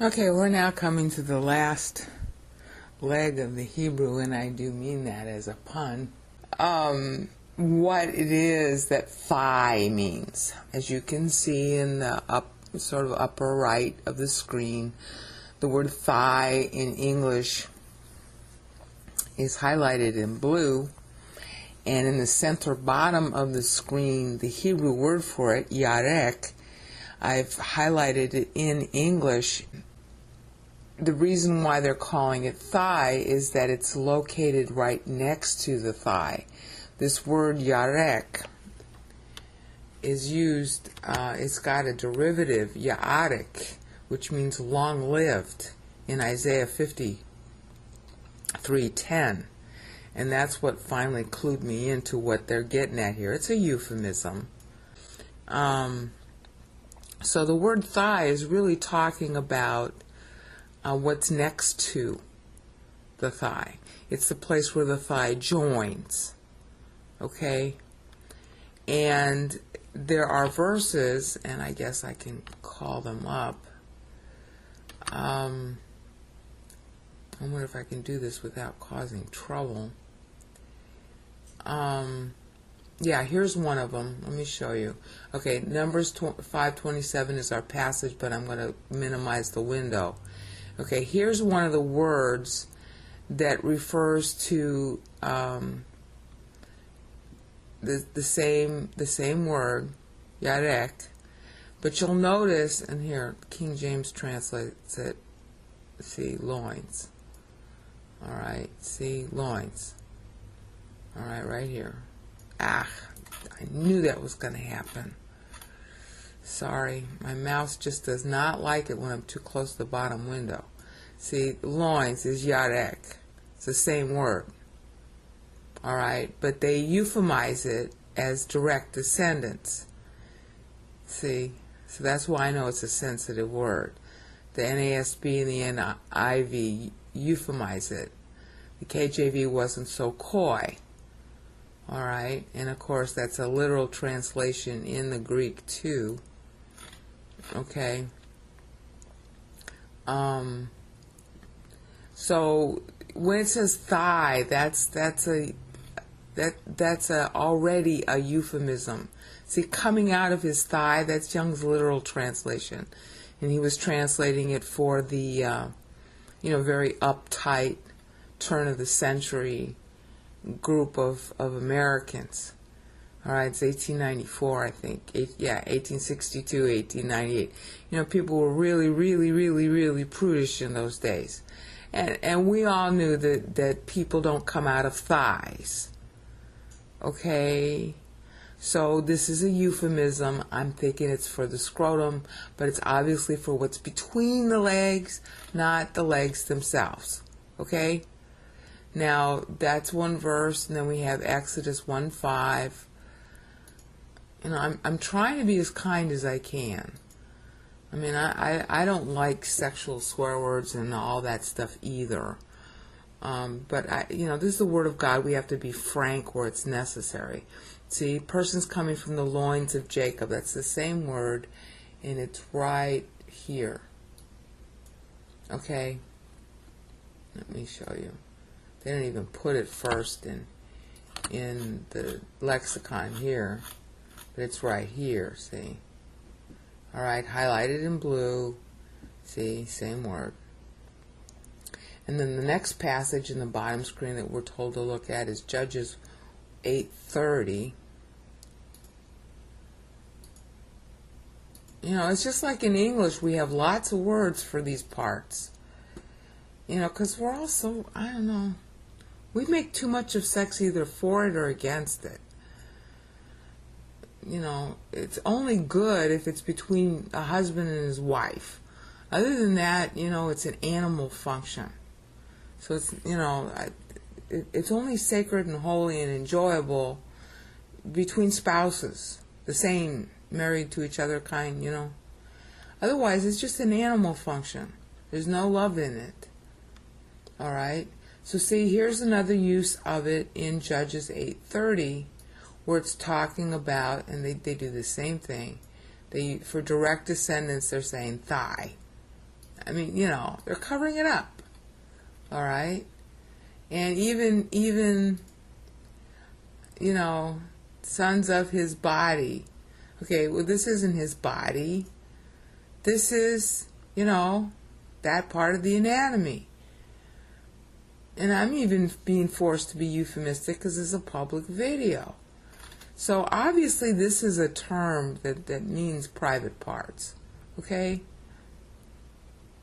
Okay, we're now coming to the last leg of the Hebrew, and I do mean that as a pun. What it is that thigh means. As you can see in the sort of upper right of the screen, the word thigh in English is highlighted in blue, and in the center bottom of the screen, the Hebrew word for it, yarek, I've highlighted it in English. The reason why they're calling it thigh is that it's located right next to the thigh. This word yarek is used, it's got a derivative, ya'arik, which means long-lived, in Isaiah 53:10. And that's what finally clued me into what they're getting at here. It's a euphemism. So the word thigh is really talking about what's next to the thigh. It's the place where the thigh joins. Okay? And there are verses, and I guess I can call them up. I wonder if I can do this without causing trouble. Yeah, here's one of them. Let me show you. Okay, Numbers 5:27 is our passage, but I'm going to minimize the window. Okay, here's one of the words that refers to the same word, yarek, but you'll notice, and here King James translates it, see, loins. All right, see, loins. All right, right here. I knew that was going to happen. Sorry, my mouse just does not like it when I'm too close to the bottom window. See, loins is yarek. It's the same word. All right, but they euphemize it as direct descendants. See, so that's why I know it's a sensitive word. The NASB and the NIV euphemize it. The KJV wasn't so coy. All right, and of course that's a literal translation in the Greek too. Okay. So when it says thigh, that's already a euphemism. See, coming out of his thigh, that's Young's literal translation, and he was translating it for the very uptight turn of the century group of Americans. All right, it's 1894, I think. 1862, 1898. People were really, really, really, really prudish in those days. And we all knew that people don't come out of thighs. Okay? So this is a euphemism. I'm thinking it's for the scrotum, but it's obviously for what's between the legs, not the legs themselves. Okay? Now, that's one verse, and then we have Exodus 1:5. I'm trying to be as kind as I can. I mean, I don't like sexual swear words and all that stuff either. But this is the Word of God. We have to be frank where it's necessary. See, persons coming from the loins of Jacob. That's the same word, and it's right here. Okay? Let me show you. They didn't even put it first in the lexicon here, but it's right here, see? All right, highlighted in blue, see, same word. And then the next passage in the bottom screen that we're told to look at is Judges 8:30. It's just like in English, we have lots of words for these parts. Because we're also, I don't know, we make too much of sex either for it or against it. It's only good if it's between a husband and his wife. Other than that, it's an animal function. So it's, it's only sacred and holy and enjoyable between spouses, the same, married to each other kind, Otherwise, it's just an animal function. There's no love in it. All right? So see, here's another use of it in Judges 8:30, where it's talking about, and they do the same thing. For direct descendants, they're saying thigh. I mean, you know, they're covering it up. All right? And even, you know, sons of his body. Okay, well, this isn't his body. This is, you know, that part of the anatomy. And I'm even being forced to be euphemistic because it's a public video. So obviously this is a term that means private parts. Okay?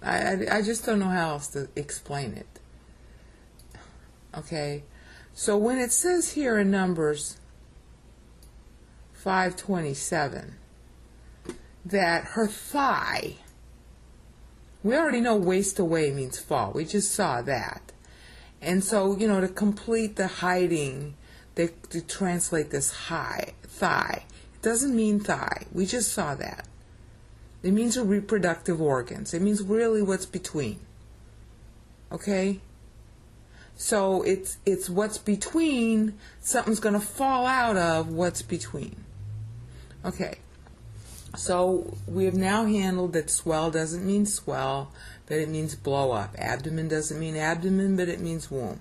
I just don't know how else to explain it. Okay? So when it says here in Numbers 5:27 that her thigh, we already know waist away means fall. We just saw that. And so, you know, to complete the hiding, they translate this thigh. It doesn't mean thigh. We just saw that. It means the reproductive organs. It means really what's between. Okay? So it's what's between, something's going to fall out of what's between. Okay. So we have now handled that swell doesn't mean swell, but it means blow up. Abdomen doesn't mean abdomen, but it means womb.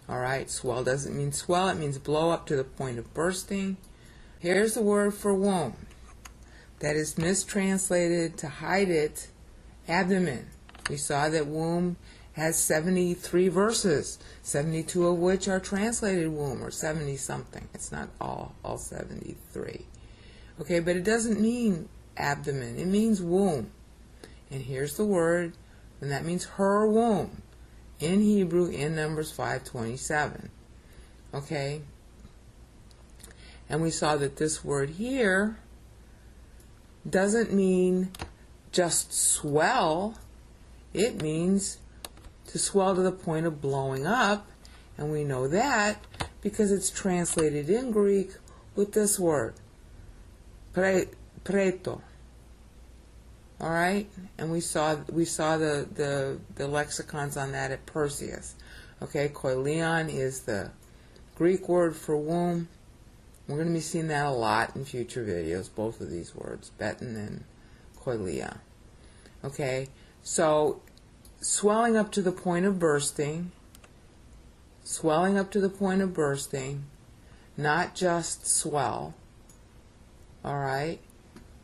All right, swell doesn't mean swell, it means blow up to the point of bursting. Here's the word for womb. That is mistranslated to hide it, abdomen. We saw that womb has 73 verses, 72 of which are translated womb, or 70 something. It's not all 73. Okay, but it doesn't mean abdomen, it means womb. And here's the word, and that means her womb in Hebrew in Numbers 5:27. Okay? And we saw that this word here doesn't mean just swell. It means to swell to the point of blowing up, and we know that because it's translated in Greek with this word, preto. All right, and we saw the lexicons on that at Perseus. Okay, koileon is the Greek word for womb. We're going to be seeing that a lot in future videos, both of these words, beton and koileon. Okay, so swelling up to the point of bursting, not just swell. All right.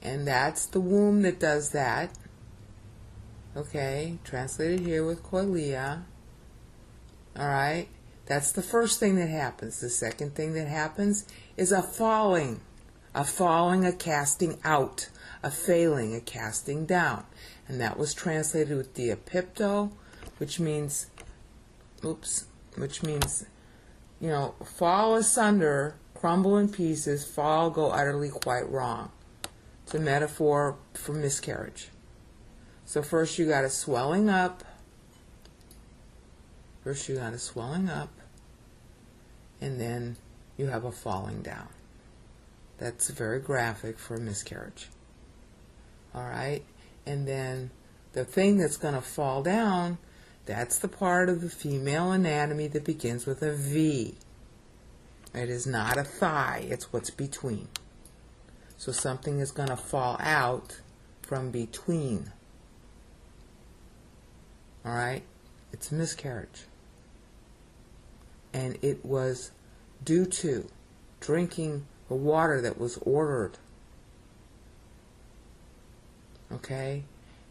And that's the womb that does that. Okay, translated here with koilia. All right, that's the first thing that happens. The second thing that happens is a falling, a casting out, a failing, a casting down. And that was translated with diapipto, which means, you know, fall asunder, crumble in pieces, fall, go utterly quite wrong. It's a metaphor for miscarriage. So first you got a swelling up. And then you have a falling down. That's very graphic for a miscarriage. All right? And then the thing that's going to fall down, that's the part of the female anatomy that begins with a V. It is not a thigh. It's what's between. So something is going to fall out from between. All right? It's a miscarriage. And it was due to drinking the water that was ordered. Okay?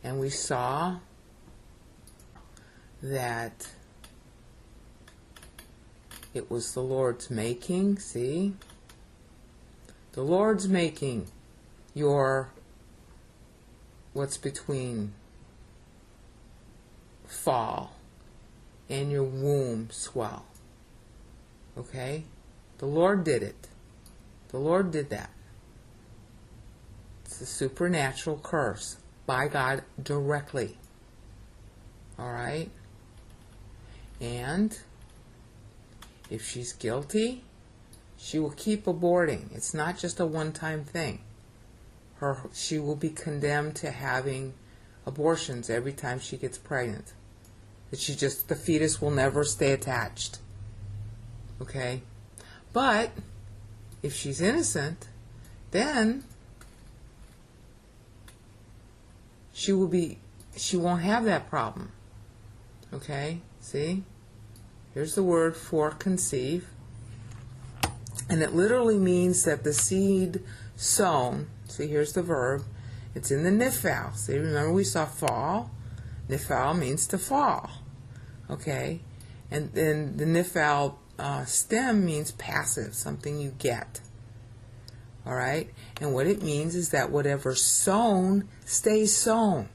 And we saw that it was the Lord's making, see? The Lord's making your what's between fall and your womb swell. Okay? The Lord did it. The Lord did that. It's a supernatural curse by God directly. All right? And if she's guilty, she will keep aborting. It's not just a one-time thing. She will be condemned to having abortions every time she gets pregnant. The fetus will never stay attached. Okay? But if she's innocent, then she will be she won't have that problem. Okay, see? Here's the word for conceive. And it literally means that the seed sown, see, here's the verb, it's in the nifal. See, remember we saw fall? Nifal means to fall. Okay? And then the nifal stem means passive, something you get. All right? And what it means is that whatever's sown stays sown.